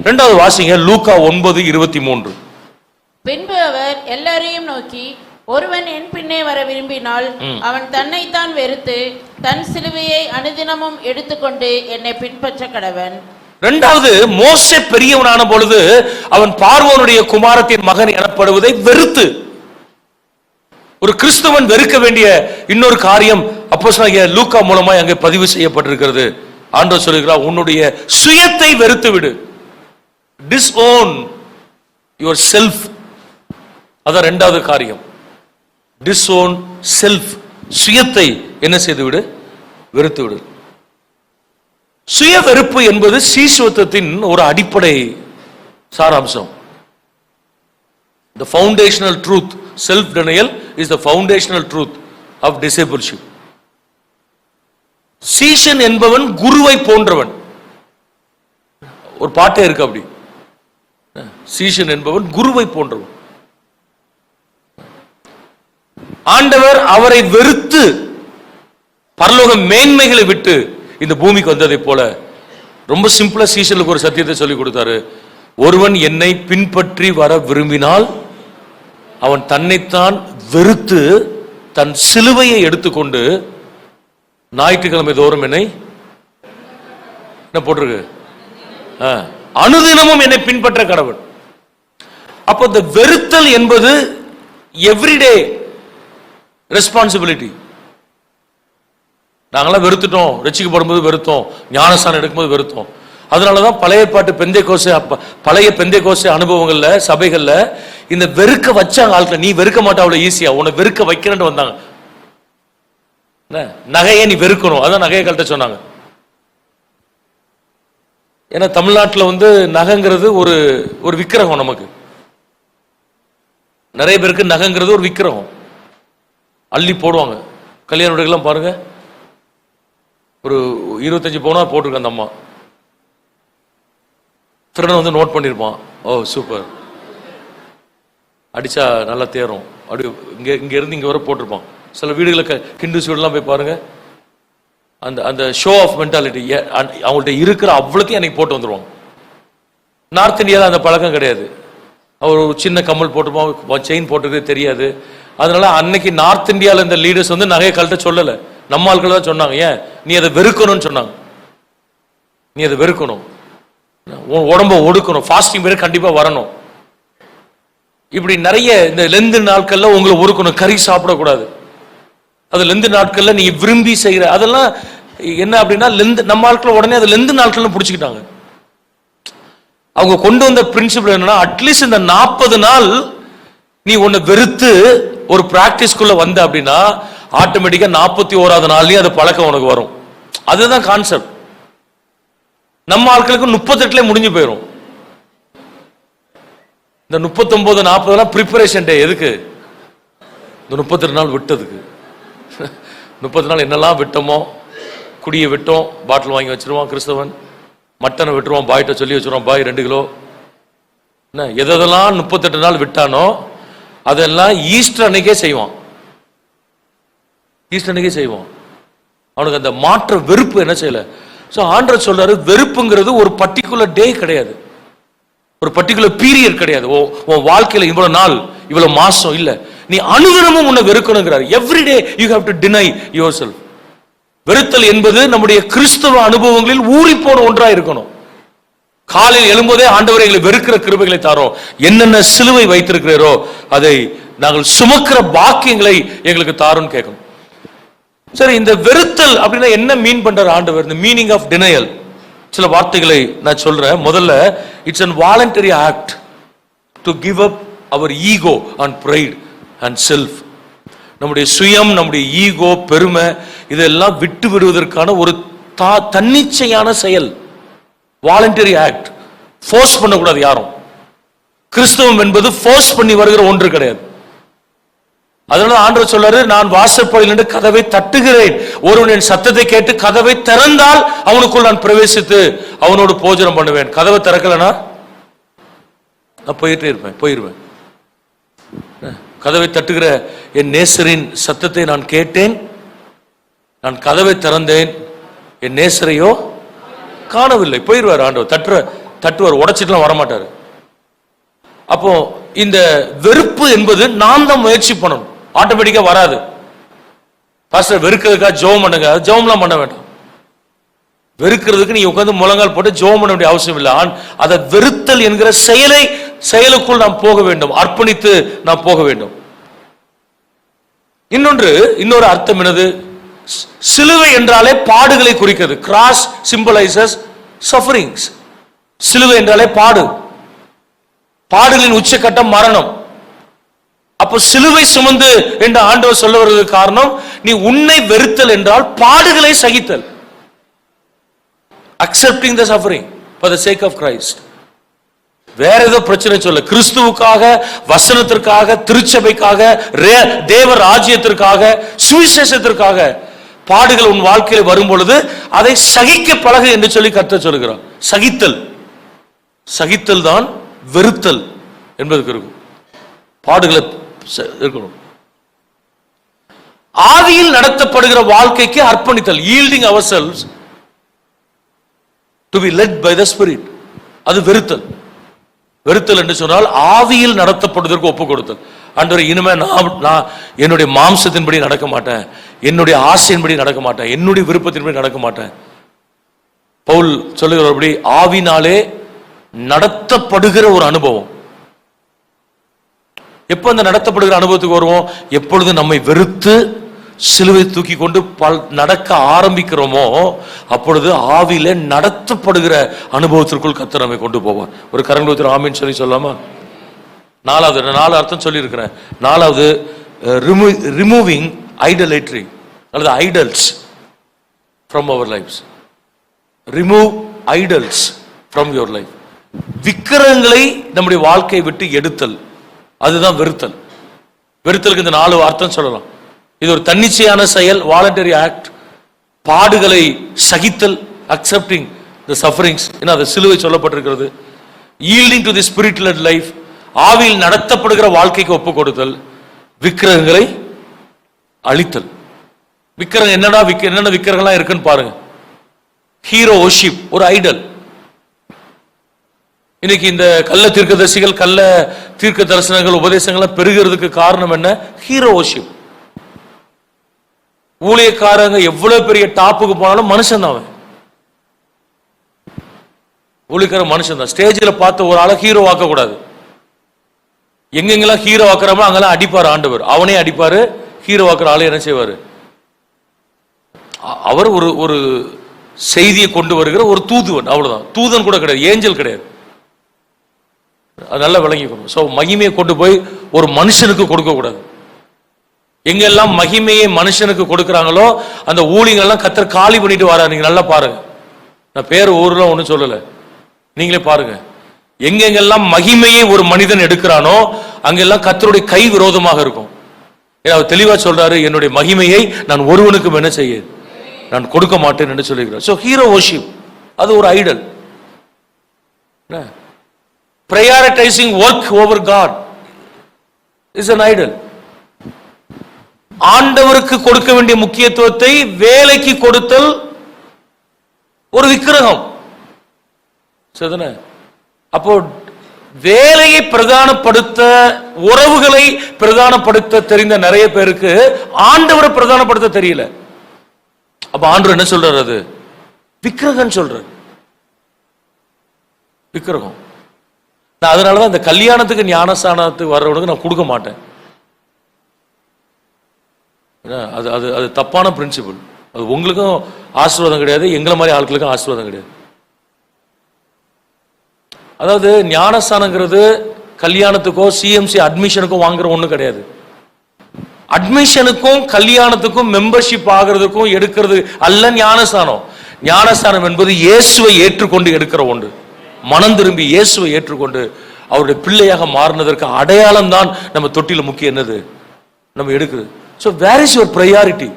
இரண்டாவது வாசிங்க, லூக்கா 9:23. பின்பு அவர் எல்லாரையும் நோக்கி, ஒருவன் என் பின்னே வர விரும்பினால் அவன் தன்னைத்தான் வெறுத்து தன் சிலுவையை அனுதினமும் எடுத்துக்கொண்டு என்னை பின்பற்ற கடவன். இரண்டாவது, மோசே பெரியவனான பொழுது அவன் பார்வோனுடைய குமாரத்தின் மகன் எனப்படுவதை வெறுத்து. ஒரு கிறிஸ்தவன் வெறுக்க வேண்டிய இன்னொரு காரியம் அப்போஸ்தலனாகிய லூக்கா மூலமா அங்கே பதிவு செய்யப்பட்டிருக்கிறது. ஆண்டவர் சொல்கிறார், உன்னுடைய சுயத்தை வெறுத்து விடு. Disown your self. அதான் இரண்டாவது காரியம். Disown self. சுயத்தை என்ன செய்து விடு? வெறுத்து விடு. சுய வெறுப்பு என்பது சீசுவத்தின் ஒரு அடிப்படை சாராம்சம். The foundational truth, self denial is the foundational truth of discipleship. சீஷன் என்பவன் குருவை போன்றவன். ஒரு பாட்டே இருக்கு அப்படி. சீஷன் என்பவன் குருவை போன்றவன். ஆண்டவர் அவரை வெறுத்து பரலோக மேன்மைகளை விட்டு இந்த பூமிக்கு வந்ததை போல ரொம்ப சிம்பிளா சீஷனுக்கு ஒரு சத்தியத்தை சொல்லி கொடுத்தாரு. ஒருவன் என்னை பின்பற்றி வர விரும்பினால் அவன் தன்னைத்தான் வெறுத்து தன் சிலுவையை எடுத்துக்கொண்டு ஞாயிற்றுக்கிழமை தோறும் என்னை என்ன போட்டிருக்கு, அனுதினமும் என்னை பின்பற்ற கடவுள். அப்போ இந்த வெறுத்தல் என்பது எவ்ரிடே ரெஸ்பான்சிபிலிட்டி. நாங்களாம் வெறுத்துட்டோம், ரட்சிக்கப்படும் போது வெறுத்தோம், ஞானஸ்தானம் எடுக்கும்போது வெறுத்தோம். அதனாலதான் பழைய பாட்டு பழைய பெந்தைக்கோசை அனுபவங்கள்ல சபைகள்ல இந்த வெறுக்க வச்சாங்க ஆட்கள். நீ வெறுக்க மாட்டா அவ்வளவு ஈஸியா, உன்னை வெறுக்க வைக்கிறேன்னு வந்தாங்க. நகையை நீ வெறுக்கணும், அதான் நகையை கழட்ட சொன்னாங்க. ஏன்னா தமிழ்நாட்டில் நகைங்கிறது ஒரு விக்கிரகம். நமக்கு நிறைய பேருக்கு நகைங்கிறது ஒரு விக்கிரகம். அள்ளி போடுவாங்க. கல்யாண வீடுகள்லாம் பாருங்க, ஒரு 25 பவுனா போட்டிருக்க அந்த அம்மா. திருடன் நோட் பண்ணிருப்பான். ஓ சூப்பர், அடிச்சா நல்லா தேரும். அப்படி இங்க இருந்து இங்க வர போட்டிருப்பான். சில வீடுகளை ஹிந்துஸ் வீடுலாம் போய் பாருங்க, அந்த அந்த ஷோ ஆஃப் மென்டாலிட்டி அவங்கள்ட்ட இருக்கிற அவ்வளோத்தையும் எனக்கு போட்டு வந்துருவாங்க. நார்த் இந்தியாவில் அந்த பழக்கம் கிடையாது. அவர் ஒரு சின்ன கம்மல் போட்டிருப்பான், செயின் போட்டிருக்கே தெரியாது. அதனால அன்னைக்கு நார்த் இந்தியாவில் இந்த லீடர்ஸ் நகையை கழட்ட சொல்லலை, நம்ம ஆட்கள் தான் சொன்னாங்க. ஏன்? நீ அதை வெறுக்கணும்னு சொன்னாங்க. நீ அதை வெறுக்கணும், உடம்ப ஒடுக்கணும், ஃபாஸ்டிங் பேர் கண்டிப்பா வரணும். இப்படி நிறைய இந்த லெந்து நாட்கள்ல உங்களை ஒடுக்கணும். கறி சாப்பிடக்கூடாது. அது லெந்து நாட்கள்ல நீ விரும்பி செய்யற அதெல்லாம் என்ன அப்படின்னா லெந்து நம்ம ஆட்கள் உடனே அது லெந்து நாட்கள் பிடிச்சிக்கிட்டாங்க. அவங்க கொண்டு வந்த பிரின்சிபல் என்னன்னா, அட்லீஸ்ட் இந்த 40 நாள் நீ ஒன்னு வெறுத்து ஒரு பிராக்டிஸ்குள்ள வந்த அப்படின்னா ஆட்டோமேட்டிக்கா 41வது நாள்லயும் அது பழக்கம் உனக்கு வரும். அதுதான் கான்செப்ட். நம்ம ஆட்களுக்கு 38 முடிஞ்சு போயிடும். இந்த 39, 40 ப்ரிப்பரேஷன் டே. எதுக்கு? இந்த 32 நாள் விட்டதுக்கு. 30 நாள் என்னெல்லாம் விட்டோமோ, குடியை விட்டோம், பாட்டில் வாங்கி வச்சிருவான் கிறிஸ்தவன், மட்டனை விட்டுருவான், பாய்கிட்ட சொல்லி வச்சிருவான், பாய் 2 கிலோ. என்ன எதெல்லாம் 38 நாள் விட்டானோ அதெல்லாம் ஈஸ்டர் அன்னைக்கே செய்வான். ஈஸ்டர் அன்னைக்கே செய்வான். அவனுக்கு அந்த மாற்ற வெறுப்பு என்ன செய்யல. ஸோ ஆண்டவர் சொல்றாரு, வெறுப்புங்கிறது ஒரு பர்டிகுலர் டே கிடையாது, ஒரு பர்டிகுலர் பீரியட் கிடையாது. உன் வாழ்க்கையில இவ்வளவு நாள் இவ்வளவு மாசம் இல்ல, நீ அனுதினமும் உன்னை வெறுக்கணுங்கிறார். Every day you have to deny yourself. வெறுத்தல் என்பது நம்முடைய கிறிஸ்தவ அனுபவங்களில் ஊறி போன ஒன்றா இருக்கணும். காலையில் எழும்போதே ஆண்டவரை எங்களை வெறுக்கிற கிருபைகளை தாரோம், என்னென்ன சிலுவை வைத்திருக்கிறோ அதை நாங்கள் சுமக்கிற பாக்கியங்களை எங்களுக்கு தாரோன்னு கேட்கணும். சரி, இந்த வெறுத்தல் அப்படின்னா என்ன மீன் பண்ற ஆண்டவர்? இந்த மீனிங் ஆஃப் டினையல் சில வார்த்தைகளை நான் சொல்றேன். முதல்ல, it's an voluntary act to give up our ego and pride and self. நம்முடைய சுயம், நம்முடைய ஈகோ, பெருமை இதெல்லாம் விட்டு விடுவதற்கான ஒரு தன்னிச்சையான செயல். Voluntary act. ஃபோர்ஸ் பண்ணக்கூடாது யாரும். கிறிஸ்தவம் என்பது ஃபோர்ஸ் பண்ணி வருகிற ஒன்று கிடையாது. அதனால ஆண்டவர் சொல்றாரு, நான் வாசற்படியில் நின்று கதவை தட்டுகிறேன், ஒருவன் என் சத்தத்தை கேட்டு கதவை திறந்தால் அவனுக்குள் நான் பிரவேசித்து அவனோடு போஜனம் பண்ணுவேன். கதவை திறக்கலனா நான் போயிருவேன். கதவை தட்டுகிற என் நேசரின் சத்தத்தை நான் கேட்டேன், நான் கதவை திறந்தேன், என் நேசரையோ காணவில்லை. போயிருவார் ஆண்டவர். தட்டுவார், உடைச்சிட்டுலாம் வரமாட்டாரு. அப்போ இந்த வெறுப்பு என்பது நான் தான் முயற்சி பண்ணணும், ஆட்டோமேட்டிக்கா வராது. பாஸ்டர் வெறுக்கிறதுக்காக ஜெபம் பண்ணுங்க, ஜெபம்லாம் பண்ண வேண்டாம். வெறுக்கிறதுக்கு நீ உட்கார்ந்து முழங்கால் போட்டு ஜெபம் பண்ண வேண்டிய அவசியம் இல்லை. அதை வெறுத்தல் என்கிற செயலுக்குள் நாம் போக வேண்டும், அர்ப்பணித்து நாம் போக வேண்டும். இன்னொரு அர்த்தம் என்னது? சிலுவை என்றாலே பாடுகளை குறிக்கிறது. Cross symbolises sufferings. சிலுவை என்றாலே பாடுகளின் உச்சக்கட்டம் மரணம். அப்போ சிலுவை சுமந்து என்று ஆண்டவர் சொல்ல வருவதற்கு காரணம், நீ உன்னை வெறுத்தல் என்றால் பாடுகளை சகித்தல். accepting the suffering for the sake of Christ. வேற ஏதோ பிரச்சனை சொல்ல, கிறிஸ்துவுக்காக, வசனத்திற்காக, திருச்சபைக்காக, தேவ ராஜ்யத்திற்காக, சுவிசேஷத்திற்காக பாடுகள் உன் வாழ்க்கையில் வரும் பொழுது அதை சகிக்க பழகு என்று சொல்லி கர்த்தர் சொல்கிறார். சகித்தல் தான் வெறுத்தல் என்பதற்கு இருக்கும். பாடுகளை இருக்கணும். ஆவியில் நடத்தப்படுகிற வாழ்க்கைக்கு அர்ப்பணித்தல், yielding ourselves to be led by the Spirit. அது வெறுத்தல். வெறுத்தல் என்று சொன்னால் ஆவியில் நடத்தப்படுவதற்கு ஒப்பு கொடுத்தல். ஆண்டவரே, இனிமே நான் என்னுடைய மாம்சத்தின்படி நடக்க மாட்டேன், என்னுடைய ஆசையின்படி நடக்க மாட்டேன், என்னுடைய விருப்பத்தின்படி நடக்க மாட்டேன். பவுல் சொல்லுகிறபடி ஆவினாலே நடத்தப்படுகிற ஒரு அனுபவம். எப்ப அந்த நடத்தப்படுகிற அனுபவத்துக்கு வருவோம்? எப்பொழுது நம்மை வெறுத்து சிலுவை தூக்கி கொண்டு நடக்க ஆரம்பிக்கிறோமோ அப்பொழுது ஆவியில நடத்தப்படுகிற அனுபவத்திற்குள் கர்த்தர் நம்மை கொண்டு போவார். ஒரு கரங்களை ஆமீன் சொல்லி சொல்லாமா? நாலு அர்த்தம் சொல்லி இருக்கிறேன். நாலாவது, ரிமூவிங் ஐடலேட்ரி அல்லது idols from our lives. Remove idols from your life. விக்கிரகங்களை நம்முடைய வாழ்க்கையை விட்டு எடுத்தல், அதுதான் வெறுத்தல். வெறுத்தலுக்கு இந்த 4 அர்த்தம் சொல்லலாம். இது ஒரு தன்னிச்சையான செயல், வாலண்டரி ஆக்ட். பாடுகளை சகித்தல், அக்செப்டிங் தி சஃபரிங்ஸ், ஏன்னா அது சிலுவை சொல்லப்பட்டிருக்கிறது. Yielding to the spirit let life, ஆவியில் நடத்தப்படுகிற வாழ்க்கைக்கு ஒப்பு கொடுத்தல். விக்கிரகங்களை அழித்தல். விக்கிரகம் என்னென்ன விக்கிரகம்லாம் இருக்குன்னு பாருங்க. ஹீரோ வொர்ஷிப் ஒரு ஐடல். இன்னைக்கு இந்த கள்ள தீர்க்கதரிசிகள், கள்ள தீர்க்க தரிசனங்கள், உபதேசங்கள் பெருகிறதுக்கு காரணம் என்ன? Hero worship. ஊழியக்காரங்க எவ்வளவு பெரிய டாப்புக்கு போனாலும் மனுஷன் தான். ஊழியக்கார மனுஷன் தான். ஸ்டேஜில் பார்த்த ஒரு ஆளை ஹீரோ ஆக்க கூடாது. எங்கெங்கெல்லாம் ஹீரோ ஆக்குறோமோ அங்கெல்லாம் அடிப்பார் ஆண்டவர். அவனே அடிப்பாரு. ஹீரோ ஆக்குற ஆளு என்ன செய்வாரு? அவர் ஒரு செய்தியை கொண்டு வருகிற ஒரு தூதுவன், அவ்வளவுதான். தூதன் கூட கிடையாது, ஏஞ்சல் கிடையாது. நல்லா விளங்கிக்கணும். ஸோ மகிமையை கொண்டு போய் ஒரு மனுஷனுக்கு கொடுக்க கூடாது. எங்கெல்லாம் மகிமையை மனுஷனுக்கு கொடுக்குறாங்களோ அந்த ஊழியங்கள்லாம் கர்த்தர் காலி பண்ணிட்டு வர. நீங்க நல்லா பாருங்க. நான் பேர் ஊர்ல ஒன்றும் சொல்லலை, நீங்களே பாருங்க. எங்கெங்கெல்லாம் மகிமையை ஒரு மனிதன் எடுக்கிறானோ அங்கெல்லாம் கர்த்தருடைய கை விரோதமாக இருக்கும். அவர் தெளிவா சொல்றாரு, என்னுடைய மகிமையை நான் ஒருவனுக்கும் என்ன செய்ய நான் கொடுக்க மாட்டேன் என்று சொல்லுகிறார். ஸோ ஹீரோ வொர்ஷிப் அது ஒரு Idol. prioritizing work over God is an idol. ஆண்டவருக்கு கொடுக்க வேண்டிய முக்கியத்துவத்தை வேலைக்கு கொடுத்தல் ஒரு விக்கிரகம். சரிதானே? அப்போ வேலையை பிரதானப்படுத்த, உறவுகளை பிரதானப்படுத்த தெரிந்த நிறைய பேருக்கு ஆண்டவரை பிரதானப்படுத்த தெரியல. அப்ப ஆண்டவர் என்ன சொல்றாரு? அது விக்கிரகம் சொல்றாரு. விக்கிரகம். நான் அதனாலதான் இந்த கல்யாணத்துக்கு ஞானஸ்தானத்துக்கு வர்றவனுக்கு நான் கொடுக்க மாட்டேன். அது அது அது தப்பான பிரின்சிபல். அது உங்களுக்கும் ஆசீர்வாதம் கிடையாது, எங்களை மாதிரி ஆட்களுக்கும் ஆசீர்வாதம் கிடையாது. அதாவது ஞானஸ்தானங்கிறது கல்யாணத்துக்கோ சிஎம்சி அட்மிஷனுக்கும் வாங்குற ஒண்ணு கிடையாது. அட்மிஷனுக்கும் கல்யாணத்துக்கும் மெம்பர்ஷிப் ஆகிறதுக்கும் எடுக்கிறது அல்ல ஞானஸ்தானம். ஞானஸ்தானம் என்பது இயேசுவை ஏற்றுக்கொண்டு எடுக்கிற ஒன்று. மனம் திரும்பி இயேசுவை ஏற்றுக்கொண்டு அவருடைய பிள்ளையாக மாறினதற்கு அடையாளம் தான் நம்ம தொட்டில முக்கியம் என்னது நம்ம எடுக்கிறது. So where is your priority?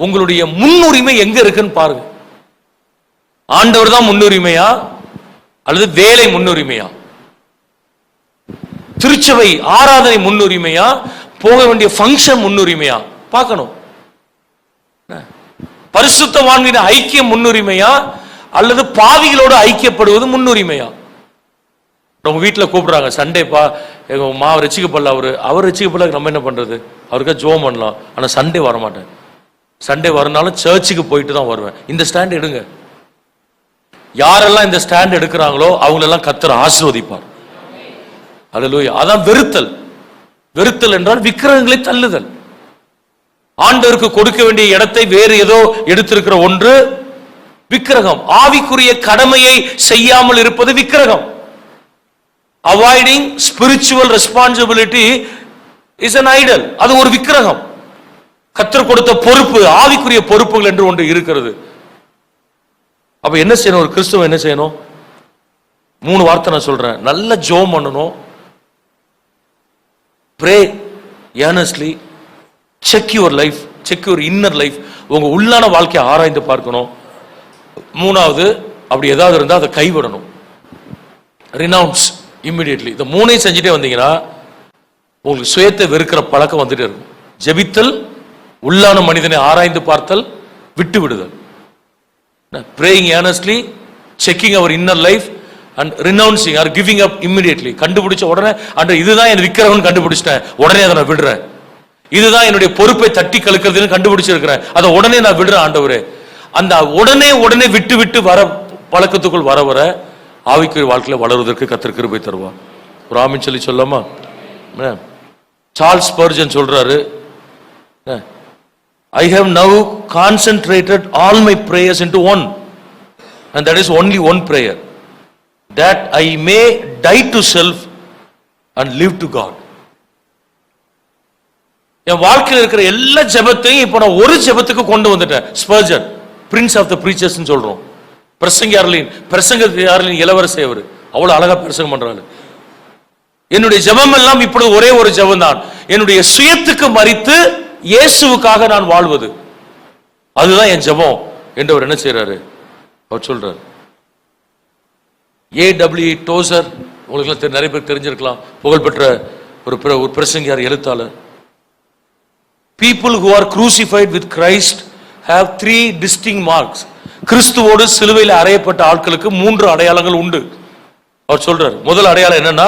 உங்களுடைய முன்னுரிமை எங்க இருக்குன்னு பாருங்க. ஆண்டவர் தான் முன்னுரிமையா அல்லது வேலை முன்னுரிமையா? திருச்சபை ஆராதனை முன்னுரிமையா? போக வேண்டிய ஃபங்க்ஷன் முன்னுரிமையா? பார்க்கணும். பரிசுத்தவான்களின் ஐக்கியம் முன்னுரிமையா அல்லது பாவிகளோடு ஐக்கியப்படுவது முன்னுரிமையா? உங்க வீட்டில் கூப்பிடுறாங்க, சண்டேப்பா எங்க மாவை ரசிக்கப்படல, அவர் ரசிக்கப்படல, நம்ம என்ன பண்றது? அவருக்கா ஜோம் பண்ணலாம், ஆனா சண்டே வரமாட்டேன். சண்டே வரனாலும் சர்ச்சுக்கு போயிட்டு தான் வருவேன். இந்த ஸ்டாண்ட் எடுங்க. யாரெல்லாம் இந்த ஸ்டாண்ட் எடுக்கிறாங்களோ அவங்களெல்லாம் கர்த்தர் ஆசீர்வதிப்பார். அல்லேலூயா. அதான் வெறுத்தல். வெறுத்தல் என்றால் விக்கிரகங்களை தள்ளுதல். ஆண்டவருக்கு கொடுக்க வேண்டிய இடத்தை வேறு ஏதோ எடுத்திருக்கிற ஒன்று விக்கிரகம். ஆவிக்குரிய கடமையை செய்யாமல் இருப்பது விக்கிரகம். Avoiding spiritual responsibility is an idol. அது ஒரு விக்கிரகம். கர்த்தர் கொடுத்த பொறுப்பு, ஆவிக்குரிய பொறுப்புகள் என்று ஒன்று இருக்கிறது. அப்ப என்ன செய்யணும்? ஒரு கிறிஸ்தவன் என்ன செய்யணும்? 3 வார்த்தை நான் சொல்றேன். நல்ல ஜெபம் பண்ணணும். Pray earnestly. Check your life. Check your inner life. உங்க உள்ளான வாழ்க்கையை ஆராய்ந்து பார்க்கணும். 3வது, அப்படி ஏதாவது இருந்தால் அதை கைவிடணும். Renounce immediately. இந்த 3ஐயும் செஞ்சுட்டே வந்தீங்கன்னா உங்களுக்கு சுயத்தை வெறுக்கிற பழக்கம் வந்துட்டே இருக்கும். ஜெபித்தல், உள்ளான மனிதனை ஆராய்ந்து பார்த்தல், விட்டு விடுதல். Praying earnestly, checking our inner life and renouncing or giving up immediately. கண்டுபிடிச்ச உடனே ஆண்டவரே இதுதான் என் விக்கிரகம் கண்டுபிடிச்சிட்டேன், உடனே அதை நான் விடுறேன். இதுதான் என்னுடைய பொறுப்பை தட்டி கழுக்கிறதுன்னு கண்டுபிடிச்சிருக்கிறேன், அதை உடனே நான் விடுறேன் ஆண்டவரே. அந்த உடனே விட்டு விட்டு வர பழக்கத்துக்குள் வர வர ஆவிக்குரிய வாழ்க்கையில வளருவதற்கு கர்த்தர் கிருபை தருவார். ஒரு ஆமென் சொல்லி சொல்லாமா? சார்ல்ஸ் ஸ்பர்ஜன் சொல்றாரு, I have now concentrated all my prayers into one, and that is only one prayer, that I may die to self and live to God. என் வாழ்க்கையில் இருக்கிற எல்லா ஜெபத்தையும் இப்ப நான் ஒரு ஜெபத்துக்கு கொண்டு வந்துட்டேன். Spurgeon prince of the preachers சொல்றோம். பிரசங்கயாரலின் இளவரசி அவர் அவ்வளவு அழகா பிரசங்கம் பண்றாரு. என்னுடைய ஜெபம் எல்லாம் இப்பொழுது ஒரே ஒரு ஜெபம் தான், என்னுடைய சுயத்துக்கு மரித்து இயேசுவுக்காக நான் வாழ்வது, அதுதான் என் ஜெபம் என்று அவர் என்ன செய்யறாரு? அவர் சொல்றாரு. A.W. டோசர், உங்களுக்கு நிறைய பேர் தெரிஞ்சிருக்கலாம், புகழ்பெற்ற ஒரு பிரசங்கியார், எழுத்தாளர். People who are crucified with Christ have 3 distinct marks. கிறிஸ்துவோடு சிலுவையில் அறையப்பட்ட ஆட்களுக்கு 3 அடையாளங்கள் உண்டு. அவர் சொல்றார், முதல் அடையாளம் என்னன்னா,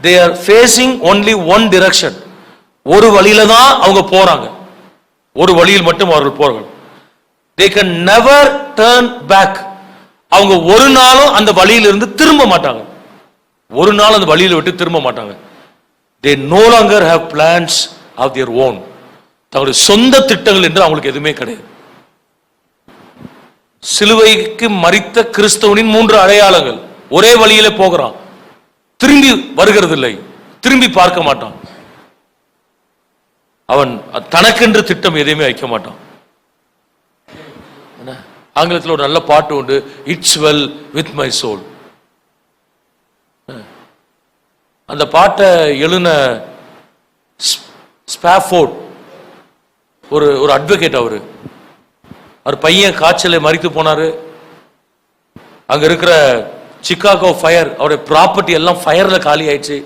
they are facing only one direction. ஒரு வழியில தான் அவங்க போறாங்க, ஒரு வழியில் மட்டும் அவர்கள் போறாங்க. They can never turn back. அவங்க ஒரு நாளும் அந்த வழியிலிருந்து திரும்ப மாட்டாங்க, ஒரு நாள் அந்த வழியில விட்டு திரும்ப மாட்டாங்க. They no longer have plans of their own. தங்களுடைய சொந்த திட்டங்கள் என்று அவங்களுக்கு எதுவுமே கிடையாது. சிலுவைக்கு மரித்த கிறிஸ்தவனின் 3 அடையாளங்கள். ஒரே வழியிலே போகிறான், திரும்பி வருகிறது இல்லை, திரும்பி பார்க்க மாட்டான். அவன் தனக்கென்று திட்டம் எதையுமே வைக்க மாட்டான். ஆங்கிலத்தில் ஒரு நல்ல பாட்டு உண்டு, it's well with my soul. அந்த பாட்டை எழுதின ஸ்பாஃபோர்ட் ஒரு அட்வொகேட். அவர் பையன் காய்ச்சலை மரித்து போனாரு. அங்க இருக்கிற சிகாகோ ஃபயர், அவருடைய ப்ராப்பர்ட்டி எல்லாம் ஃபயர்ல காலி ஆயிடுச்சு.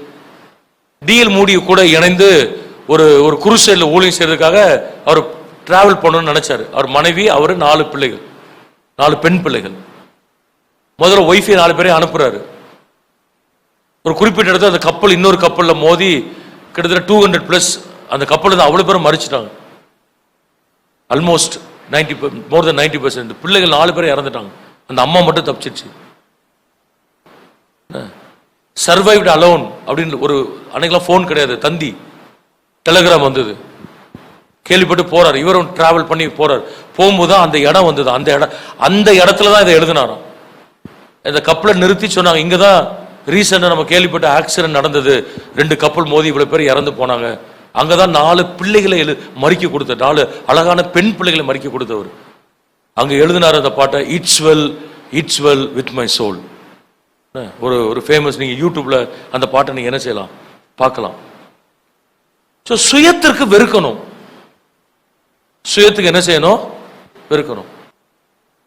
டிஎல் மூடி கூட இணைந்து ஒரு குருசைல ஊழியம் செய்யறதுக்காக அவர் டிராவல் பண்ணணும்னு நினைச்சாரு. அவர் மனைவி, அவரு 4 பிள்ளைகள், 4 பெண் பிள்ளைகள். முதல்ல ஒய்ஃபை 4 பேரையும் அனுப்புறாரு. ஒரு குறிப்பிட்ட இடத்துல அந்த கப்பல் இன்னொரு கப்பல்ல மோதி கிட்டத்தட்ட 200+ அந்த கப்பல் தான் அவ்வளவு பேரும் மறிச்சிட்டாங்க. Almost more than 90%. பிள்ளைகள் 4 பேரும் இறந்துட்டாங்க, அந்த அம்மா மட்டும் தப்பிச்சிருச்சு. சர்வைவ்ட் அலோன் அப்படின்னு ஒரு அன்னைக்கெல்லாம் ஃபோன் கிடையாது, தந்தி டெலிகிராம் வந்தது. கேள்விப்பட்டு போறாரு, இவரும் டிராவல் பண்ணி போறாரு. போகும்போது அந்த இடம் வந்தது. அந்த இடத்துல தான் இதை எழுதினாராம். இந்த கப்பலை நிறுத்தி சொன்னாங்க, இங்கதான் ரீசெண்டா நம்ம கேள்விப்பட்ட ஆக்சிடென்ட் நடந்தது, 2 கப்பல் மோதி இவ்வளவு பேர் இறந்து போனாங்க. அங்கதான் 4 பிள்ளைகளை மறிக்க கொடுத்த, 4 அழகான பெண் பிள்ளைகளை மறிக்க கொடுத்தவர். அங்க எழுதினார் அந்த பாட்டை, it's well with my soul. ஒரு ஃபேமஸ், நீங்க யூடியூப்ல அந்த பாட்டை நீங்க என்ன செய்யலாம், பார்க்கலாம். சுயத்திற்கு வெறுக்கணும். சுயத்துக்கு என்ன செய்யணும்? வெறுக்கணும்.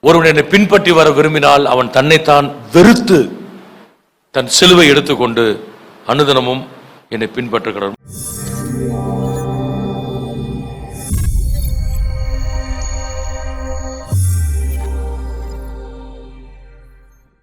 ஒருவன் என்னை பின்பற்றி வர விரும்பினால் அவன் தன்னைத்தான் வெறுத்து தன் சிலுவை எடுத்துக்கொண்டு அனுதினமும் என்னை பின்பற்றுகிறார்.